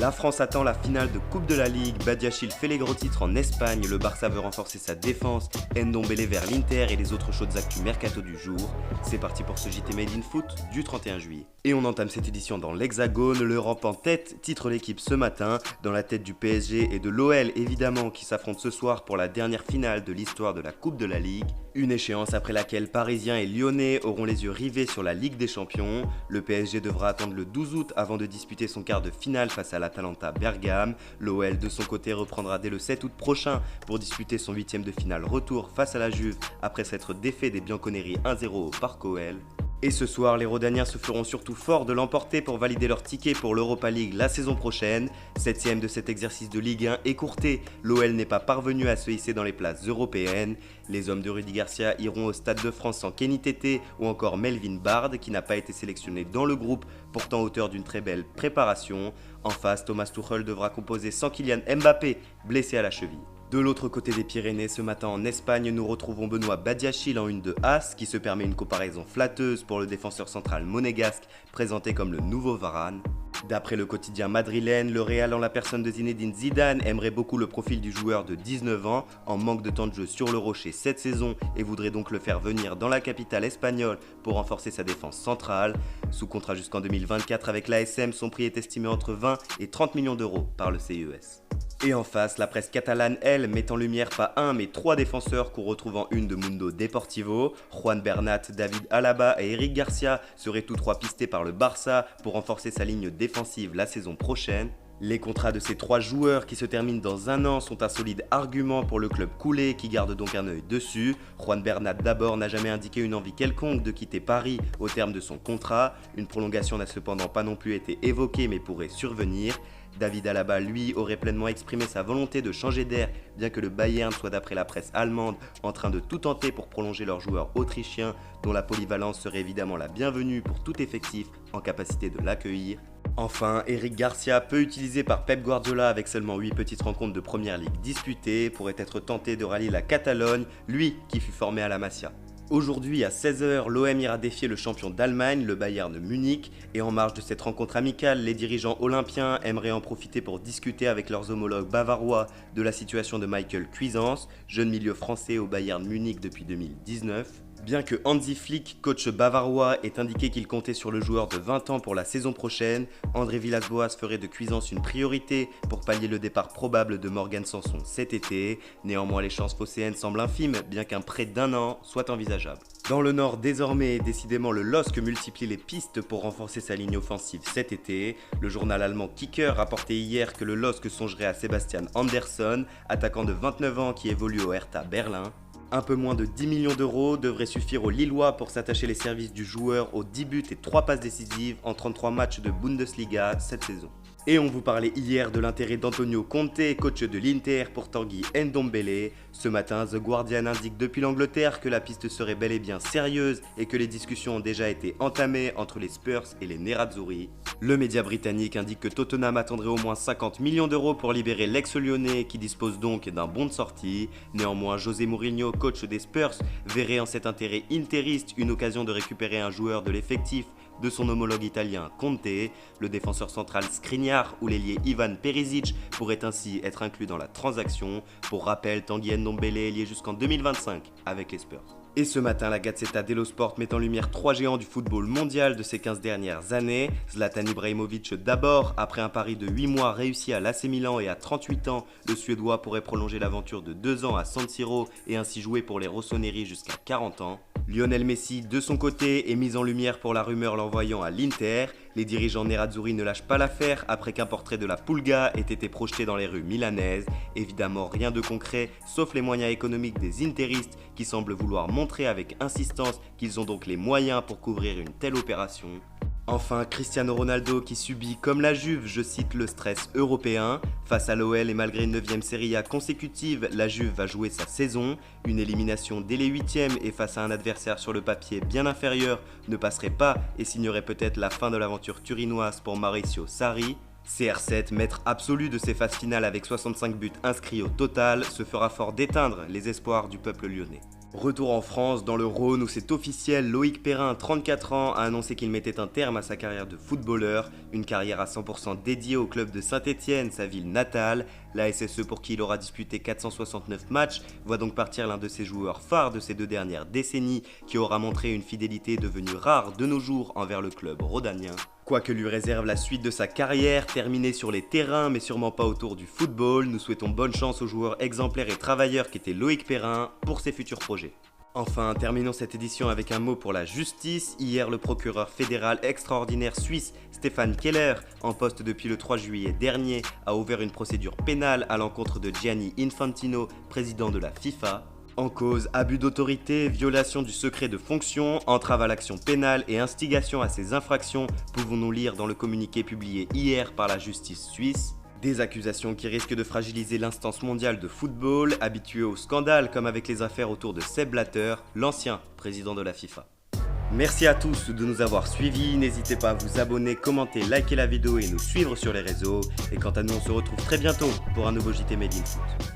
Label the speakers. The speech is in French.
Speaker 1: La France attend la finale de Coupe de la Ligue, Badiachil fait les gros titres en Espagne, le Barça veut renforcer sa défense, Ndombele vers l'Inter et les autres chaudes actus mercato du jour. C'est parti pour ce JT Made in Foot du 31 juillet. Et on entame cette édition dans l'Hexagone, l'Europe en tête titre l'équipe ce matin, dans la tête du PSG et de l'OL évidemment qui s'affrontent ce soir pour la dernière finale de l'histoire de la Coupe de la Ligue. Une échéance après laquelle Parisiens et Lyonnais auront les yeux rivés sur la Ligue des Champions. Le PSG devra attendre le 12 août avant de disputer son quart de finale face à l'Atalanta Bergame. L'OL de son côté reprendra dès le 7 août prochain pour disputer son 8ème de finale retour face à la Juve après s'être défait des Bianconeri 1-0 au Parc OL. Et ce soir, les Rodaniens se feront surtout fort de l'emporter pour valider leur ticket pour l'Europa League la saison prochaine. 7ème de cet exercice de Ligue 1 écourté, l'OL n'est pas parvenu à se hisser dans les places européennes. Les hommes de Rudy Garcia iront au Stade de France sans Kenny Tété ou encore Melvin Bard qui n'a pas été sélectionné dans le groupe, pourtant auteur d'une très belle préparation. En face, Thomas Tuchel devra composer sans Kylian Mbappé, blessé à la cheville. De l'autre côté des Pyrénées, ce matin en Espagne, nous retrouvons Benoît Badiachil en une de As, qui se permet une comparaison flatteuse pour le défenseur central monégasque, présenté comme le nouveau Varane. D'après le quotidien madrilène, le Real en la personne de Zinedine Zidane aimerait beaucoup le profil du joueur de 19 ans, en manque de temps de jeu sur le rocher cette saison, et voudrait donc le faire venir dans la capitale espagnole pour renforcer sa défense centrale. Sous contrat jusqu'en 2024 avec l'ASM, son prix est estimé entre 20 et 30 millions d'euros par le CES. Et en face, la presse catalane, elle, met en lumière pas un mais trois défenseurs qu'on retrouve en une de Mundo Deportivo. Juan Bernat, David Alaba et Eric Garcia seraient tous trois pistés par le Barça pour renforcer sa ligne défensive la saison prochaine. Les contrats de ces trois joueurs qui se terminent dans un an sont un solide argument pour le club coulé qui garde donc un œil dessus. Juan Bernat d'abord n'a jamais indiqué une envie quelconque de quitter Paris au terme de son contrat. Une prolongation n'a cependant pas non plus été évoquée mais pourrait survenir. David Alaba, lui, aurait pleinement exprimé sa volonté de changer d'air, bien que le Bayern soit d'après la presse allemande en train de tout tenter pour prolonger leur joueur autrichien, dont la polyvalence serait évidemment la bienvenue pour tout effectif en capacité de l'accueillir. Enfin, Eric Garcia, peu utilisé par Pep Guardiola avec seulement 8 petites rencontres de Première Ligue disputées, pourrait être tenté de rallier la Catalogne, lui qui fut formé à la Masia. Aujourd'hui à 16h, l'OM ira défier le champion d'Allemagne, le Bayern Munich, et en marge de cette rencontre amicale, les dirigeants olympiens aimeraient en profiter pour discuter avec leurs homologues bavarois de la situation de Michael Cuisance, jeune milieu français au Bayern Munich depuis 2019. Bien que Hansi Flick, coach bavarois, ait indiqué qu'il comptait sur le joueur de 20 ans pour la saison prochaine, André Villas-Boas ferait de Cuisance une priorité pour pallier le départ probable de Morgan Sanson cet été. Néanmoins, les chances phocéennes semblent infimes, bien qu'un prêt d'1 an soit envisageable. Dans le Nord, désormais, décidément le LOSC multiplie les pistes pour renforcer sa ligne offensive cet été. Le journal allemand Kicker rapportait hier que le LOSC songerait à Sebastian Andersson, attaquant de 29 ans qui évolue au Hertha Berlin. Un peu moins de 10 millions d'euros devraient suffire aux Lillois pour s'attacher les services du joueur aux 10 buts et 3 passes décisives en 33 matchs de Bundesliga cette saison. Et on vous parlait hier de l'intérêt d'Antonio Conte, coach de l'Inter pour Tanguy Ndombele. Ce matin, The Guardian indique depuis l'Angleterre que la piste serait bel et bien sérieuse et que les discussions ont déjà été entamées entre les Spurs et les Nerazzurri. Le média britannique indique que Tottenham attendrait au moins 50 millions d'euros pour libérer l'ex-lyonnais qui dispose donc d'un bon de sortie. Néanmoins, José Mourinho, coach des Spurs, verrait en cet intérêt interiste une occasion de récupérer un joueur de l'effectif de son homologue italien Conte. Le défenseur central Skriniar ou l'ailier Ivan Perisic pourraient ainsi être inclus dans la transaction. Pour rappel, Tanguy Ndombele est lié jusqu'en 2025 avec les Spurs. Et ce matin, la Gazzetta dello Sport met en lumière trois géants du football mondial de ces 15 dernières années. Zlatan Ibrahimovic d'abord, après un pari de 8 mois réussi à l'AC Milan et à 38 ans, le Suédois pourrait prolonger l'aventure de 2 ans à San Siro et ainsi jouer pour les Rossoneri jusqu'à 40 ans. Lionel Messi, de son côté, est mis en lumière pour la rumeur l'envoyant à l'Inter. Les dirigeants Nerazzurri ne lâchent pas l'affaire après qu'un portrait de la Pulga ait été projeté dans les rues milanaises. Évidemment, rien de concret, sauf les moyens économiques des interistes qui semblent vouloir montrer avec insistance qu'ils ont donc les moyens pour couvrir une telle opération. Enfin, Cristiano Ronaldo qui subit comme la Juve, je cite, le stress européen. Face à l'OL et malgré une 9ème Serie A consécutive, la Juve va jouer sa saison. Une élimination dès les 8ème et face à un adversaire sur le papier bien inférieur ne passerait pas et signerait peut-être la fin de l'aventure turinoise pour Mauricio Sarri. CR7, maître absolu de ses phases finales avec 65 buts inscrits au total, se fera fort d'éteindre les espoirs du peuple lyonnais. Retour en France, dans le Rhône, où c'est officiel, Loïc Perrin, 34 ans, a annoncé qu'il mettait un terme à sa carrière de footballeur, une carrière à 100% dédiée au club de Saint-Étienne, sa ville natale. La SSE, pour qui il aura disputé 469 matchs, voit donc partir l'un de ses joueurs phares de ces 2 dernières décennies, qui aura montré une fidélité devenue rare de nos jours envers le club rhodanien. Quoi que lui réserve la suite de sa carrière, terminée sur les terrains mais sûrement pas autour du football, nous souhaitons bonne chance au joueur exemplaire et travailleur qu'était Loïc Perrin pour ses futurs projets. Enfin, terminons cette édition avec un mot pour la justice. Hier, le procureur fédéral extraordinaire suisse Stefan Keller, en poste depuis le 3 juillet dernier, a ouvert une procédure pénale à l'encontre de Gianni Infantino, président de la FIFA. En cause, abus d'autorité, violation du secret de fonction, entrave à l'action pénale et instigation à ces infractions, pouvons-nous lire dans le communiqué publié hier par la justice suisse. Des accusations qui risquent de fragiliser l'instance mondiale de football, habituée au scandale comme avec les affaires autour de Sepp Blatter, l'ancien président de la FIFA. Merci à tous de nous avoir suivis, n'hésitez pas à vous abonner, commenter, liker la vidéo et nous suivre sur les réseaux. Et quant à nous, on se retrouve très bientôt pour un nouveau JT Made in Foot.